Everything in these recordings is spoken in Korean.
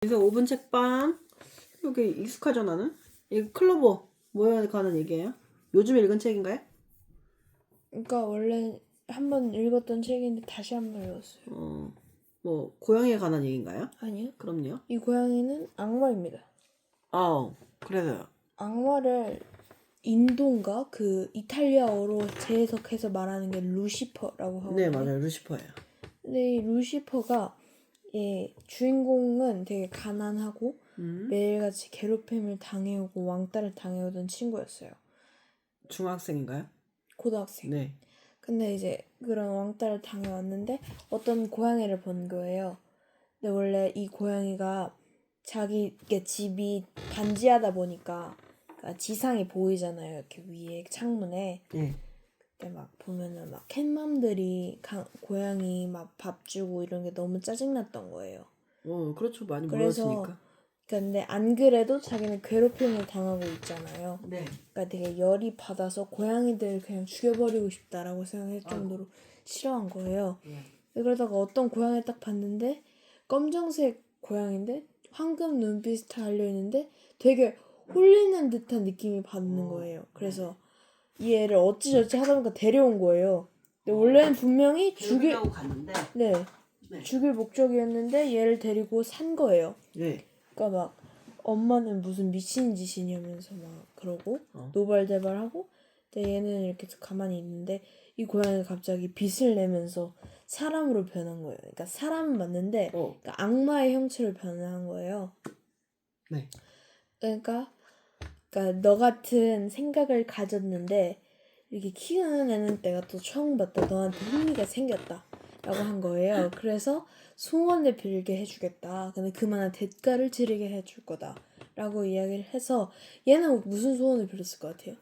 그래서 5분 책방 여기 익숙하죠 나는? 이거 클로버 뭐에 관한 얘기예요? 요즘 읽은 책인가요? 그러니까 원래 한번 읽었던 책인데 다시 한번 읽었어요. 뭐 고양이에 관한 얘기인가요? 아니요. 그럼요. 이 고양이는 악마입니다. 그래서요. 악마를 인도인가 그 이탈리아어로 재해석해서 말하는 게 루시퍼라고 하거든요. 네 맞아요. 루시퍼예요. 근데 이 루시퍼가 주인공은 되게 가난하고 매일같이 괴롭힘을 당해오고 왕따를 당해오던 친구였어요. 중학생인가요? 고등학생. 네. 근데 이제 그런 왕따를 당해왔는데 어떤 고양이를 본 거예요. 근데 원래 이 고양이가 자기 집이 반지하다 보니까 그러니까 지상이 보이잖아요. 이렇게 위에 창문에. 네. 그때 막 보면은 막 캣맘들이 고양이 막 밥 주고 이런 게 너무 짜증났던 거예요. 그렇죠. 많이 그래서 모였으니까. 근데 안 그래도 자기는 괴롭힘을 당하고 있잖아요. 네. 그러니까 되게 열이 받아서 고양이들 그냥 죽여버리고 싶다라고 생각할 정도로 싫어한 거예요. 그러다가 어떤 고양이를 딱 봤는데 검정색 고양인데 황금 눈빛이 달려있는데 되게 홀리는 듯한 느낌이 받는 거예요. 그래서 이 애를 어찌저찌 하다 보니까 데려온 거예요. 근데 원래는 분명히 죽이려고 갔는데. 네. 죽일 목적이었는데 얘를 데리고 산 거예요. 네. 그러니까 막 엄마는 무슨 미친 짓이냐면서 막 그러고 노발대발하고 근데 얘는 이렇게 가만히 있는데 이 고양이가 갑자기 빛을 내면서 사람으로 변한 거예요. 그러니까 사람은 맞는데 그러니까 악마의 형체로 변한 거예요. 네. 그러니까 너 같은 생각을 가졌는데 이렇게 키우는 애는 내가 또 처음 봤다. 너한테 흥미가 생겼다. 라고 한 거예요. 그래서 소원을 빌게 해주겠다. 근데 그만한 대가를 치르게 해줄 거다. 라고 이야기를 해서 얘는 무슨 소원을 빌었을 것 같아요?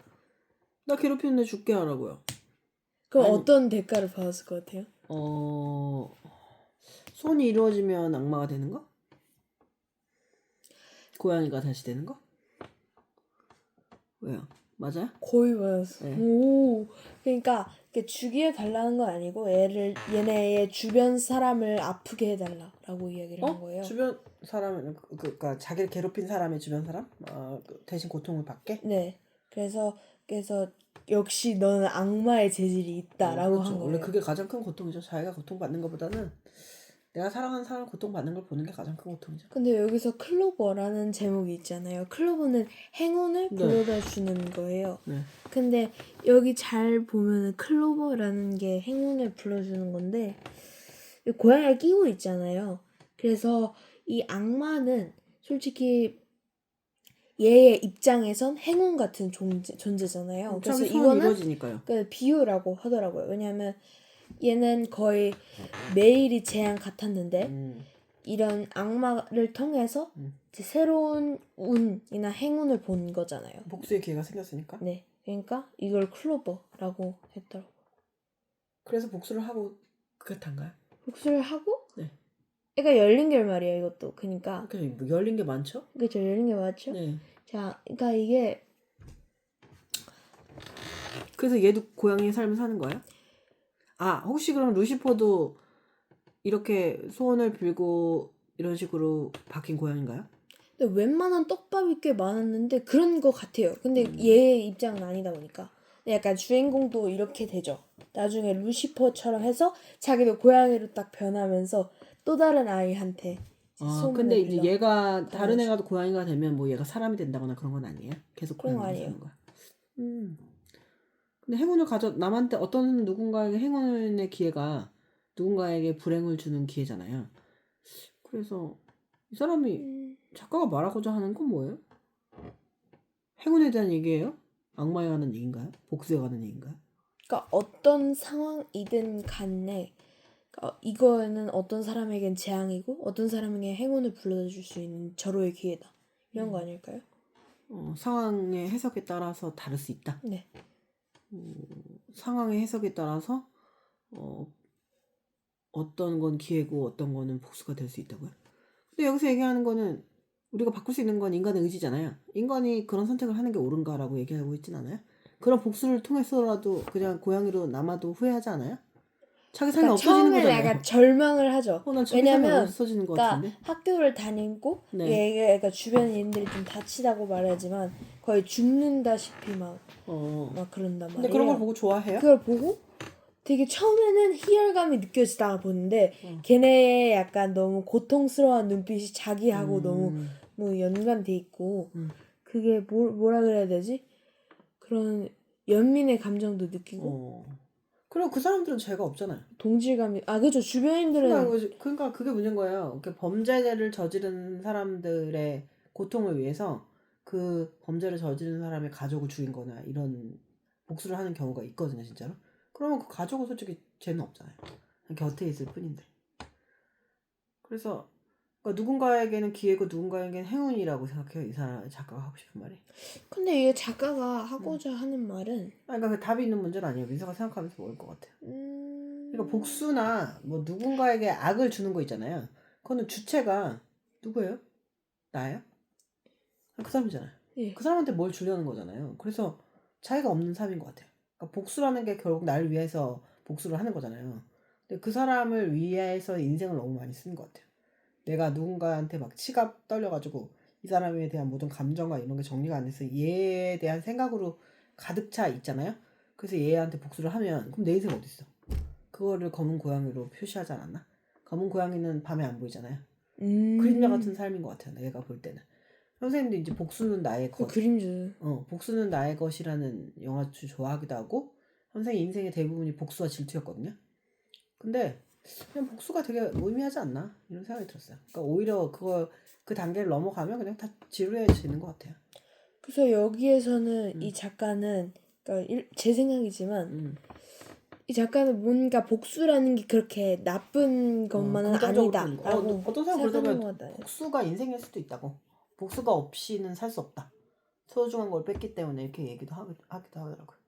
나 괴롭히는 애 죽게 하라고요. 그럼 어떤 대가를 받았을 것 같아요? 소원이 이루어지면 악마가 되는 거? 고양이가 다시 되는 거? 왜요? 맞아요? 거의 맞았어. 네. 오, 그러니까 죽여 달라는 건 아니고 얘네의 주변 사람을 아프게 해달라라고 이야기를 한 거예요. 주변 사람, 그러니까 자기를 괴롭힌 사람의 주변 사람? 대신 고통을 받게? 네. 그래서 역시 너는 악마의 재질이 있다라고 그렇죠. 한 거예요. 원래 그게 가장 큰 고통이죠. 자기가 고통받는 것보다는 내가 사랑하는 사람 고통받는 걸 보는 게 가장 큰 고통이죠. 근데 여기서 클로버라는 제목이 있잖아요. 클로버는 행운을 불러다 주는 거예요. 네. 근데 여기 잘 보면은 클로버라는 게 행운을 불러주는 건데 고양이가 끼고 있잖아요. 그래서 이 악마는 솔직히 얘의 입장에선 행운 같은 존재잖아요. 그래서 이거는 이루어지니까요. 비유라고 하더라고요. 왜냐하면 얘는 거의 매일이 재앙 같았는데 이런 악마를 통해서 이제 새로운 운이나 행운을 본 거잖아요. 복수의 기회가 생겼으니까. 네, 그러니까 이걸 클로버라고 했더라고요. 그래서 복수를 하고 그렇단가요? 복수를 하고? 네. 그러니까 열린 결말이에요, 이것도. 그러니까 뭐 열린 게 많죠? 그렇죠, 열린 게 맞죠? 네. 자, 그러니까 이게 그래서 얘도 고양이의 삶을 사는 거예요? 혹시 그럼 루시퍼도 이렇게 소원을 빌고 이런 식으로 바뀐 고양인가요? 근데 웬만한 떡밥이 꽤 많았는데 그런 거 같아요. 근데 얘의 입장은 아니다 보니까 약간 주인공도 이렇게 되죠. 나중에 루시퍼처럼 해서 자기도 고양이로 딱 변하면서 또 다른 아이한테 근데 이제 빌려 얘가 다른 애가 고양이가 되면 뭐 얘가 사람이 된다거나 그런 건 아니에요? 계속 그런 거 고양이로 아니에요. 사는 거야. 근데 행운을 남한테 어떤 누군가에게 행운의 기회가 누군가에게 불행을 주는 기회잖아요. 그래서 이 사람이 작가가 말하고자 하는 건 뭐예요? 행운에 대한 얘기예요? 악마에 관한 얘기인가요? 복수에 관한 얘기인가요? 그러니까 어떤 상황이든 간에 그러니까 이거는 어떤 사람에겐 재앙이고 어떤 사람에게 행운을 불러다 줄 수 있는 절호의 기회다. 이런 거 아닐까요? 상황의 해석에 따라서 다를 수 있다. 네. 상황의 해석에 따라서 어떤 건 기회고 어떤 거는 복수가 될 수 있다고요? 근데 여기서 얘기하는 거는 우리가 바꿀 수 있는 건 인간의 의지잖아요. 인간이 그런 선택을 하는 게 옳은가라고 얘기하고 있진 않아요? 그런 복수를 통해서라도 그냥 고양이로 남아도 후회하지 않아요? 자기 삶이 그러니까 없어지는 처음에는 거잖아요. 약간 절망을 하죠. 난 자기 삶이 왜냐면 없어지는 것 그러니까 같은데. 학교를 다니고 네. 얘가 주변 인들이 좀 다치다고 말하지만 거의 죽는다시피 막 어. 그런단 근데 그런 걸 말이에요. 보고 좋아해요? 그걸 보고 되게 처음에는 희열감이 느껴지다가 보는데 어. 걔네의 약간 너무 고통스러운 눈빛이 자기하고 너무 연관돼 있고 그게 뭐라 그래야 되지? 그런 연민의 감정도 느끼고 어. 그리고 그 사람들은 죄가 없잖아요. 동질감이 그죠. 주변인들은 그러니까 그게 문제인 거예요. 이렇게 범죄를 저지른 사람들의 고통을 위해서 그 범죄를 저지른 사람의 가족을 죽인 거나 이런 복수를 하는 경우가 있거든요, 진짜로. 그러면 그 가족은 솔직히 죄는 없잖아요. 그냥 곁에 있을 뿐인데. 그래서 그러니까 누군가에게는 기회고 누군가에게는 행운이라고 생각해요. 이 사람 작가가 하고 싶은 말이. 근데 이게 작가가 하고자 하는 말은 그러니까 그 답이 있는 문제는 아니에요. 민서가 생각하면서 모를 것 같아요. 그러니까 복수나 뭐 누군가에게 악을 주는 거 있잖아요. 그거는 주체가 누구예요? 나예요? 그 사람이잖아요. 예. 그 사람한테 뭘 주려는 거잖아요. 그래서 차이가 없는 삶인 것 같아요. 그러니까 복수라는 게 결국 나를 위해서 복수를 하는 거잖아요. 근데 그 사람을 위해서 인생을 너무 많이 쓰는 것 같아요. 내가 누군가한테 막 치가 떨려가지고 이 사람에 대한 모든 감정과 이런 게 정리가 안 돼서 얘에 대한 생각으로 가득 차 있잖아요. 그래서 얘한테 복수를 하면 그럼 내 인생 어디 있어? 그거를 검은 고양이로 표시하지 않았나? 검은 고양이는 밤에 안 보이잖아요. 그림자 같은 삶인 것 같아요. 내가 볼 때는. 선생님도 이제 복수는 나의 것. 그림자. 복수는 나의 것이라는 영화 좋아하기도 하고 선생님 인생의 대부분이 복수와 질투였거든요. 근데 그냥 복수가 되게 무의미하지 않나 이런 생각이 들었어요. 그러니까 오히려 그 단계를 넘어가면 그냥 다 지루해지는 것 같아요. 그래서 여기에서는 이 작가는 그러니까 제 생각이지만 이 작가는 뭔가 복수라는 게 그렇게 나쁜 것만은 긍정적으로 보는 거. 아니다라고 어떤 사람 생각하는 그러다가 것 같아요. 복수가 인생일 수도 있다고. 복수가 없이는 살 수 없다. 소중한 걸 뺐기 때문에 이렇게 얘기도 하기도 하더라고요.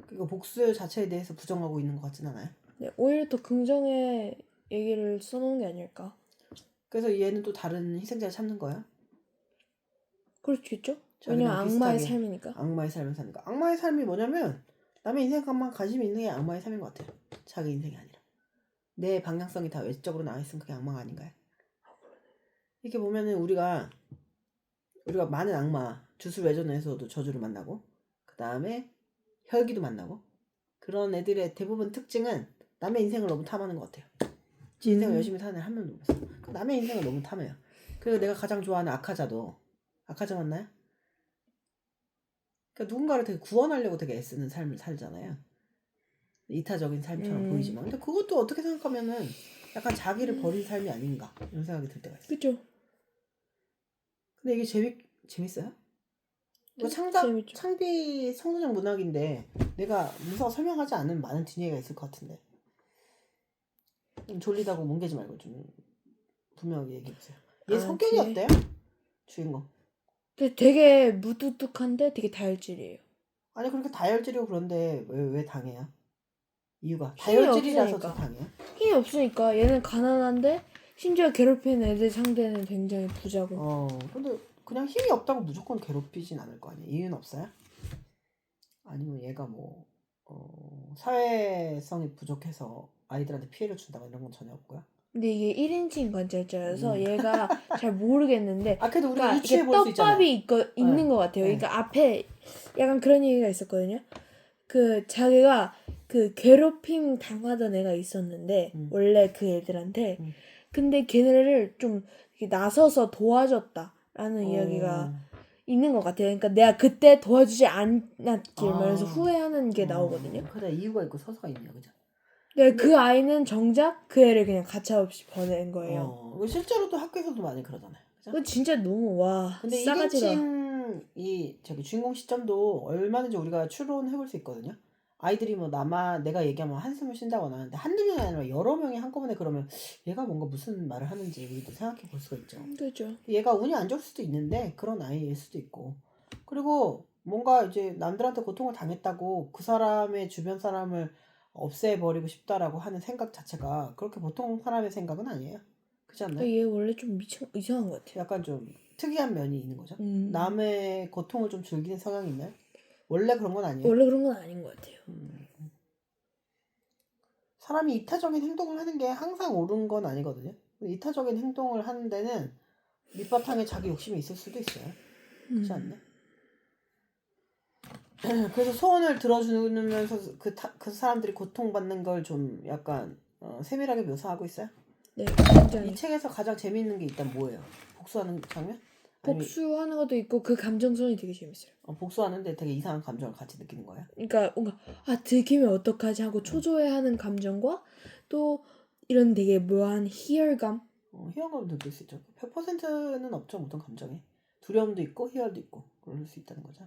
그러니까 복수 자체에 대해서 부정하고 있는 것 같진 않아요. 네, 오히려 더 긍정의 얘기를 써놓은 게 아닐까. 그래서 얘는 또 다른 희생자를 찾는 거야. 그럴 수 있죠. 자기랑 왜냐면 악마의 비슷하게 삶이니까. 악마의 삶을 사는 거. 악마의 삶이 뭐냐면 남의 인생만 관심 있는 게 악마의 삶인 것 같아요. 자기 인생이 아니라. 내 방향성이 다 외적으로 나와 있으면 그게 악마가 아닌가요? 이렇게 보면은 우리가 많은 악마, 주술외전에서도 저주를 만나고 그 다음에 혈기도 만나고 그런 애들의 대부분 특징은 남의 인생을 너무 탐하는 것 같아요. 지 인생을 열심히 사는 애 한 명도 못 봤어. 남의 인생을 너무 탐해요. 그리고 내가 가장 좋아하는 아카자도 아카자 맞나요? 그러니까 누군가를 되게 구원하려고 되게 애쓰는 삶을 살잖아요. 이타적인 삶처럼 보이지만 근데 그것도 어떻게 생각하면은 약간 자기를 버린 삶이 아닌가 이런 생각이 들 때가 있어요. 그죠. 근데 이게 재밌어요? 이거 재밌죠. 창비 청소년 문학인데 내가 문서가 설명하지 않은 많은 뒷얘기가 있을 것 같은데 좀 졸리다고 뭉개지 말고 좀 분명하게 얘기해보세요. 얘 성격이 뒤에. 어때요? 주인공. 근데 되게 무뚝뚝한데 되게 다혈질이에요. 아니 그렇게 다혈질이고 그런데 왜 당해요? 이유가 힘이 다혈질이라서 더 없으니까. 당해요? 힘이 없으니까 얘는 가난한데 심지어 괴롭히는 애들 상대는 굉장히 부자고. 근데 그냥 힘이 없다고 무조건 괴롭히진 않을 거 아니에요? 이유는 없어요? 아니면 얘가 뭐 사회성이 부족해서 아이들한테 피해를 준다거나 이런 건 전혀 없고요. 근데 이게 1인칭 관찰자여서 얘가 잘 모르겠는데 그래도 우리가 그러니까 유추해 이게 볼 수 있잖아요. 떡밥이 있는 것 같아요. 그러니까 앞에 약간 그런 얘기가 있었거든요. 그 자기가 그 괴롭힘 당하던 애가 있었는데 원래 그 애들한테 근데 걔네를 좀 이렇게 나서서 도와줬다라는 이야기가 있는 것 같아요. 그러니까 내가 그때 도와주지 않았길 말해서 후회하는 게 나오거든요. 그래 이유가 있고 서사가 있네요, 그죠? 근데 그 아이는 정작 그 애를 그냥 가차없이 보낸 거예요. 실제로도 학교에서도 많이 그러잖아요, 그죠? 그거 진짜 너무 근데 싸가지가. 1인칭 이 주인공 시점도 얼마든지 우리가 추론해 볼 수 있거든요. 아이들이 뭐 내가 얘기하면 한숨을 쉰다거나 근데 한두 명이 아니라 여러 명이 한꺼번에 그러면 얘가 뭔가 무슨 말을 하는지 우리도 생각해 볼 수가 있죠. 그죠. 얘가 운이 안 좋을 수도 있는데 그런 아이일 수도 있고 그리고 뭔가 이제 남들한테 고통을 당했다고 그 사람의 주변 사람을 없애버리고 싶다라고 하는 생각 자체가 그렇게 보통 사람의 생각은 아니에요. 그렇지 않나요? 얘 원래 좀 이상한 것 같아요. 약간 좀 특이한 면이 있는 거죠. 남의 고통을 좀 즐기는 성향이 있나요? 원래 그런 건 아니에요. 원래 그런 건 아닌 것 같아요. 사람이 이타적인 행동을 하는 게 항상 옳은 건 아니거든요. 이타적인 행동을 하는 데는 밑바탕에 자기 욕심이 있을 수도 있어요. 그렇지 않나? 그래서 소원을 들어주면서 그 사람들이 고통받는 걸 좀 약간 세밀하게 묘사하고 있어요. 네, 굉장히. 이 책에서 가장 재미있는 게 일단 뭐예요? 복수하는 장면? 아니면 복수하는 것도 있고 그 감정선이 되게 재밌어요. 복수하는데 되게 이상한 감정을 같이 느끼는 거예요. 그러니까 뭔가 들키면 어떡하지 하고 초조해하는 감정과 또 이런 되게 묘한 희열감. 희열감을 느낄 수 있죠. 100%는 없죠, 모든 감정에. 두려움도 있고 희열도 있고 그럴 수 있다는 거죠.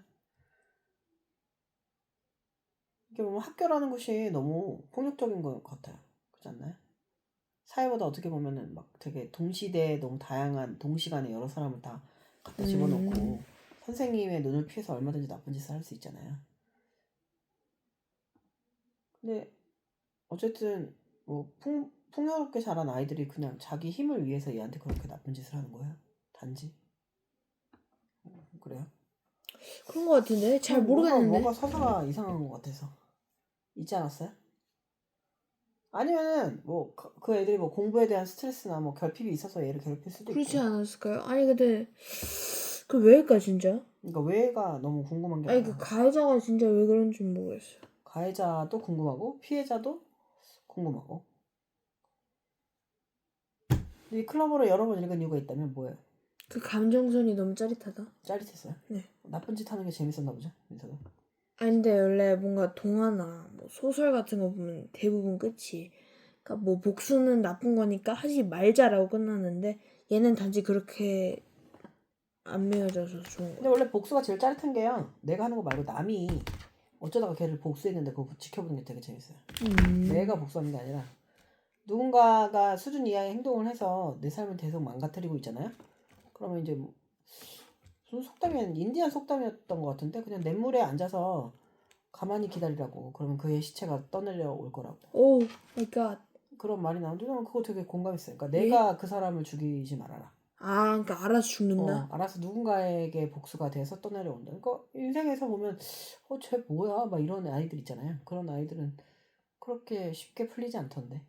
이게 보면 학교라는 곳이 너무 폭력적인 것 같아요. 그렇지 않나요? 사회보다 어떻게 보면은 막 되게 동시대에 너무 다양한 동시간에 여러 사람을 다 갖다 집어넣고 선생님의 눈을 피해서 얼마든지 나쁜 짓을 할 수 있잖아요. 근데 어쨌든 뭐 풍요롭게 자란 아이들이 그냥 자기 힘을 위해서 얘한테 그렇게 나쁜 짓을 하는 거예요. 단지. 그래요? 그런 것 같은데 잘 모르겠는데. 뭔가 서사가 이상한 것 같아서. 있지 않았어요? 아니면은 뭐 그 애들이 뭐 공부에 대한 스트레스나 뭐 결핍이 있어서 얘를 괴롭힐 수도 그렇지 있고. 않았을까요? 아니 근데 그 왜일까 진짜? 그러니까 왜가 너무 궁금한 게 아니 많아. 그 가해자가 진짜 왜 그런지 모르겠어요. 가해자도 궁금하고 피해자도 궁금하고. 이 클럽으로 여러 번 읽은 이유가 있다면 뭐예요? 그 감정선이 너무 짜릿하다. 짜릿했어요? 네. 나쁜 짓 하는 게 재밌었나 보죠? 민서도. 아니 근데 원래 뭔가 동화나 뭐 소설 같은 거 보면 대부분 끝이 그러니까 뭐 복수는 나쁜 거니까 하지 말자라고 끝나는데 얘는 단지 그렇게 안 메워져서 좋은 근데 거야. 원래 복수가 제일 짜릿한 게요. 내가 하는 거 말고 남이 어쩌다가 걔를 복수했는데 그거 지켜보는 게 되게 재밌어요. 내가 복수하는 게 아니라 누군가가 수준 이하의 행동을 해서 내 삶을 계속 망가뜨리고 있잖아요. 그러면 이제 무슨 속담이 인디안 속담이었던 것 같은데 그냥 냇물에 앉아서 가만히 기다리라고. 그러면 그의 시체가 떠내려 올 거라고. 오 마이 갓. 그런 말이 나오는데 저는 그거 되게 공감했어요. 그러니까 예? 내가 그 사람을 죽이지 말아라. 그러니까 알아서 죽는다. 알아서 누군가에게 복수가 돼서 떠내려온다. 그러니까 인생에서 보면 쟤 뭐야 막 이런 아이들 있잖아요. 그런 아이들은 그렇게 쉽게 풀리지 않던데.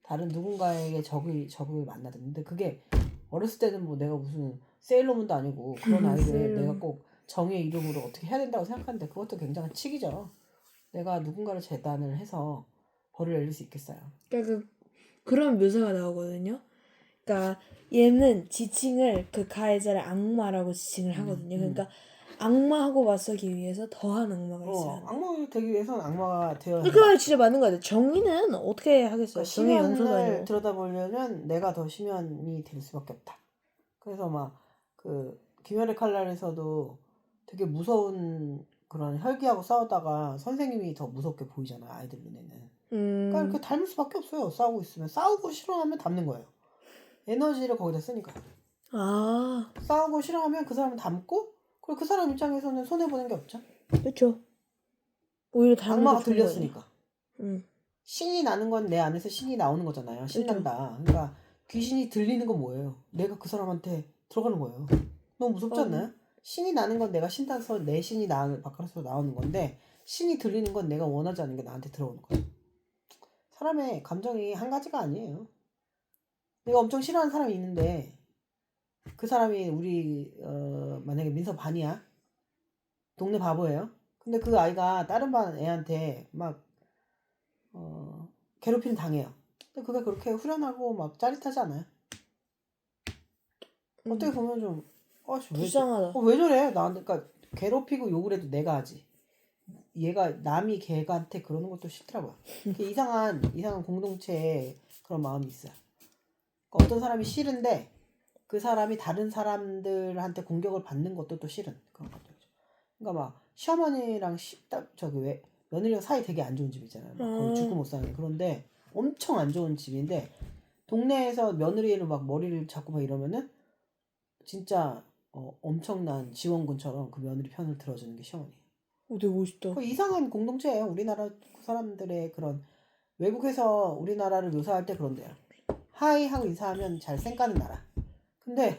다른 누군가에게 적을 만나는데 그게 어렸을 때는 뭐 내가 무슨 세일러문도 아니고 그런 아이를 내가 꼭 정의 이름으로 어떻게 해야 된다고 생각하는데 그것도 굉장한 치기죠. 내가 누군가를 재단을 해서 벌을 내릴 수 있겠어요. 그러니까 그런 묘사가 나오거든요. 그러니까 얘는 지칭을 그 가해자를 악마라고 지칭을 하거든요. 그러니까 악마하고 맞서기 위해서 더한 악마가 있어요. 악마가 되기 위해서는 악마가 되어야 그 말 진짜 맞는 거 같아요. 정의는 어떻게 하겠어요? 그러니까 정의 용서도 심연을 아니고. 들여다보려면 내가 더 심연이 될 수밖에 없다. 그래서 막 그 귀멸의 칼날에서도 되게 무서운 그런 혈기하고 싸우다가 선생님이 더 무섭게 보이잖아요. 아이들 눈에는. 그러니까 이렇게 닮을 수밖에 없어요. 싸우고 있으면. 싸우고 싫어하면 닮는 거예요. 에너지를 거기다 쓰니까. 싸우고 싫어하면 그 사람은 닮고 그리고 그 사람 입장에서는 손해보는 게 없죠. 그렇죠. 오히려 닮은 악마가 들렸으니까. 신이 나는 건 내 안에서 신이 나오는 거잖아요. 신난다. 그러니까 귀신이 들리는 건 뭐예요? 내가 그 사람한테 들어가는 거예요. 너무 무섭지 않나요? 신이 나는 건 내가 신나서 내 신이 바깥으로 나오는 건데 신이 들리는 건 내가 원하지 않는 게 나한테 들어오는 거예요. 사람의 감정이 한 가지가 아니에요. 내가 엄청 싫어하는 사람이 있는데 그 사람이 우리 만약에 민서 반이야. 동네 바보예요. 근데 그 아이가 다른 반 애한테 막 괴롭힘 당해요. 근데 그게 그렇게 후련하고 막 짜릿하지 않아요? 어떻게 보면 좀 불쌍하다. 왜 저래? 나한테 그러니까 괴롭히고 욕을 해도 내가 하지. 얘가 남이 걔한테 그러는 것도 싫더라고요. 이상한 공동체에 그런 마음이 있어요. 그러니까 어떤 사람이 싫은데 그 사람이 다른 사람들한테 공격을 받는 것도 또 싫은 그런 것들. 그러니까 막 시어머니랑 며느리랑 사이 되게 안 좋은 집 있잖아요. 막 거의 죽고 못 사는. 그런데 엄청 안 좋은 집인데 동네에서 며느리를 막 머리를 잡고 막 이러면은 진짜 엄청난 지원군처럼 그 며느리 편을 들어주는 게 시어머니. 되게 멋있다. 그 이상한 공동체예요. 우리나라 사람들의 그런 외국에서 우리나라를 묘사할 때 그런데요. 하이 하고 인사하면 잘 쌩까는 나라. 근데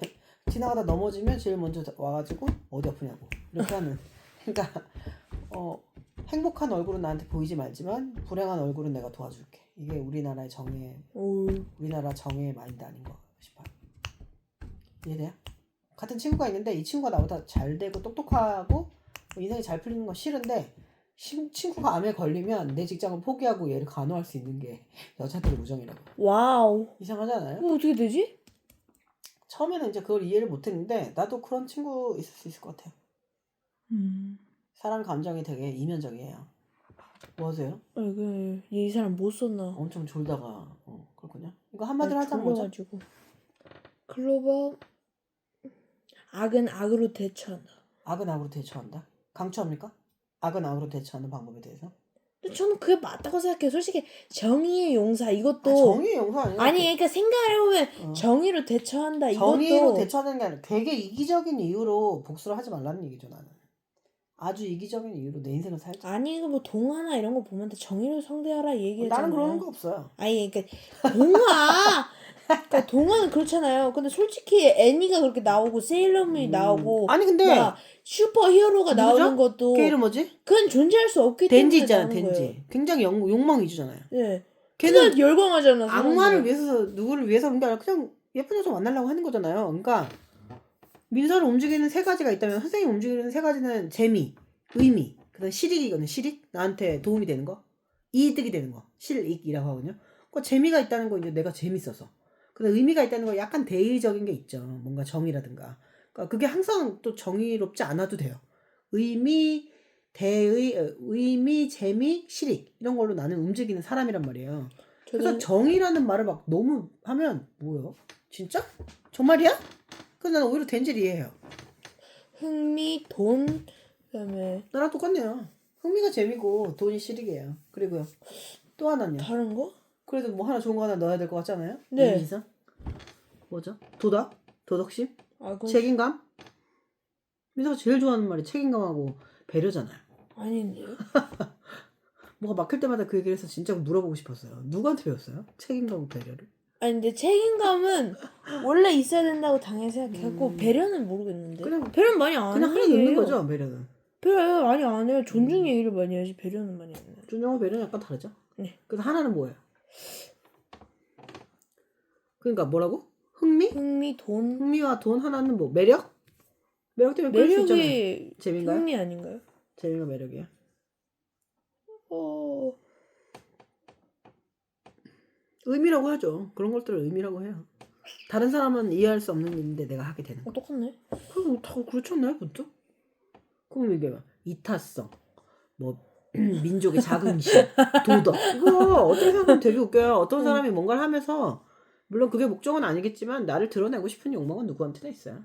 지나가다 넘어지면 제일 먼저 와가지고 어디 아프냐고 이렇게 하는. 그러니까 행복한 얼굴은 나한테 보이지 말지만 불행한 얼굴은 내가 도와줄게. 이게 우리나라 정의 마인드 아닌가 싶어요. 이해돼요? 같은 친구가 있는데 이 친구가 나보다 잘 되고 똑똑하고 인생이 잘 풀리는 건 싫은데 친구가 암에 걸리면 내 직장을 포기하고 얘를 간호할 수 있는 게 여자들의 우정이라고. 와우. 이상하지 않아요? 그거 어떻게 되지? 처음에는 이제 그걸 이해를 못했는데 나도 그런 친구 있을 수 있을 것 같아요. 사람 감정이 되게 이면적이에요. 뭐 하세요? 이 사람 못 썼나? 엄청 졸다가 그렇군요. 이거 한마디로 하자면 뭐죠? 졸려가지고. 클로버 악은 악으로 대처한다. 악은 악으로 대처한다? 강추합니까? 악은 악으로 대처하는 방법에 대해서? 근데 저는 그게 맞다고 생각해요. 솔직히 정의의 용사 이것도 정의의 용서 아니에요? 아니 그러니까 생각을 해보면 정의로 대처한다 정의로 이것도 대처하는 게 아니라 되게 이기적인 이유로 복수를 하지 말라는 얘기죠. 나는 아주 이기적인 이유로 내 인생을 살자. 아니 뭐 동화나 이런 거 보면 다 정의로 상대하라 얘기하잖아요. 나는 그런 거 없어요. 아니 그러니까 그러니까 동화는 그렇잖아요. 근데 솔직히 애니가 그렇게 나오고 세일러문이 나오고 아니 근데 막 슈퍼 히어로가 누구죠? 나오는 것도 걔 이름 뭐지? 그건 존재할 수 없기 덴지 때문에 있잖아. 나오는 거예요. 덴지. 굉장히 욕망이주잖아요. 네. 걔는 걔는 열광하잖아. 악마를 사람들은. 위해서 누구를 위해서 그런 게 아니라 그냥 예쁜 여자 만나려고 하는 거잖아요. 그러니까 민서를 움직이는 세 가지가 있다면 선생님 움직이는 세 가지는 재미, 의미, 그다음 실익이거든요. 실익 나한테 도움이 되는 거, 이득이 되는 거, 실익이라고 하거든요. 그 재미가 있다는 거 이제 내가 재밌어서. 그다음 의미가 있다는 거 약간 대의적인 게 있죠. 뭔가 정의라든가. 그러니까 그게 항상 또 정의롭지 않아도 돼요. 의미, 의미, 재미, 실익 이런 걸로 나는 움직이는 사람이란 말이에요. 그래서 정의라는 말을 막 너무 하면 뭐예요? 진짜? 정말이야? 그래서 나는 오히려 덴지를 이해해요. 흥미, 돈, 그다음에 나랑 똑같네요. 흥미가 재미고 돈이 실익이에요. 그리고요. 또 하나는요. 다른 거? 그래도 뭐 하나 좋은 거 하나 넣어야 될 것 같잖아요. 네. 이미지상. 뭐죠? 도덕? 도덕심? 아, 책임감? 민서가 제일 좋아하는 말이 책임감하고 배려잖아요. 아닌데요? 뭐가 막힐 때마다 그 얘기를 해서 진짜 물어보고 싶었어요. 누구한테 배웠어요? 책임감하고 배려를? 아니 근데 책임감은 원래 있어야 된다고 당연히 생각하고 배려는 모르겠는데. 그냥- 배려는 많이 안 그냥 하나 얘기해요. 넣는 거죠, 배려는. 배려 많이 안 해요. 존중 얘기를 많이 하지 배려는 많이 안 해요. 존중하고 배려는 약간 다르죠? 네. 그래서 하나는 뭐예요? 그러니까 뭐라고? 흥미? 흥미, 돈. 흥미와 돈 하나는 뭐 매력? 매력 때문에 끌 수 있잖아요. 매력이 재미인가요? 흥미 아닌가요? 재미가 매력이야. 의미라고 하죠. 그런 것들을 의미라고 해요. 다른 사람은 이해할 수 없는 일인데 내가 하게 되는 거. 똑같네. 그럼 다 그렇지 않나요, 그것도? 그럼 이게 막 이타성, 뭐 민족의 자긍심, 도덕. 이거 어떻게 생각하면 되게 웃겨요. 어떤 사람이 뭔가를 하면서 물론 그게 목적은 아니겠지만 나를 드러내고 싶은 욕망은 누구한테나 있어요.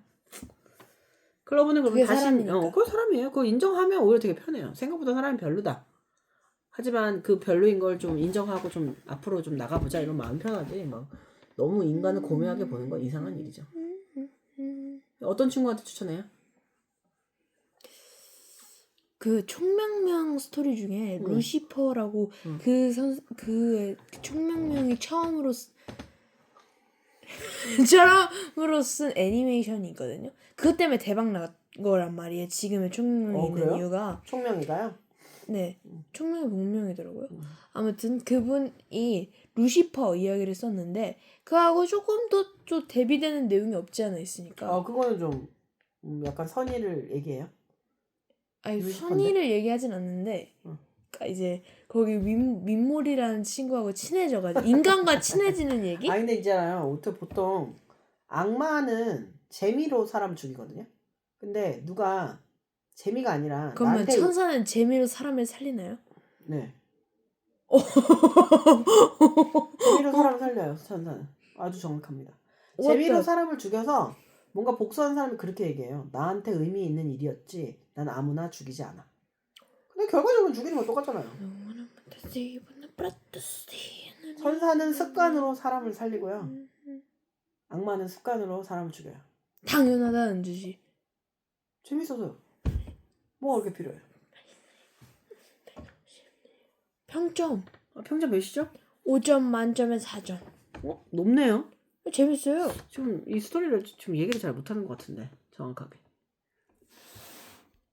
클로버는 그러면 그게 다시 사람이니까. 그거 사람이에요. 그거 인정하면 오히려 되게 편해요. 생각보다 사람이 별로다. 하지만 그 별로인 걸 좀 인정하고 좀 앞으로 좀 나가보자 이런 마음 편하지. 막 너무 인간을 고매하게 보는 건 이상한 일이죠. 어떤 친구한테 추천해요? 그 총명명 스토리 중에 루시퍼라고 그 총명명이 처음으로 쓴 애니메이션이 있거든요. 그것 때문에 대박 난 거란 말이에요. 지금의 총명명이 있는 그래요? 이유가 총명이가요? 네 총명이 본명이더라고요. 아무튼 그분이 루시퍼 이야기를 썼는데 그하고 조금 더 좀 대비되는 내용이 없지 않아 있으니까. 그거는 좀 약간 선의를 얘기해요. 아니 루시퍼인데? 선의를 얘기하진 않는데 그러니까 이제 거기 민몰이라는 친구하고 친해져가지고 인간과 친해지는 얘기? 근데 있잖아요. 보통 악마는 재미로 사람 죽이거든요. 근데 누가 재미가 아니라 그러면 나한테 천사는 재미로 사람을 살리나요? 네. 재미로 사람을 살려요. 천사는. 아주 정확합니다. 재미로 사람을 죽여서 뭔가 복수하는 사람이 그렇게 얘기해요. 나한테 의미 있는 일이었지. 난 아무나 죽이지 않아. 근데 결과적으로 죽이는 건 똑같잖아요. 천사는 습관으로 사람을 살리고요. 악마는 습관으로 사람을 죽여요. 당연하다는 듯이. 재밌어서요. 뭐가 그렇게 필요해요? 평점 평점 몇이죠? 5점 만점에 4점. 높네요. 재밌어요. 지금 이 스토리를 지금 얘기를 잘 못하는 것 같은데 정확하게.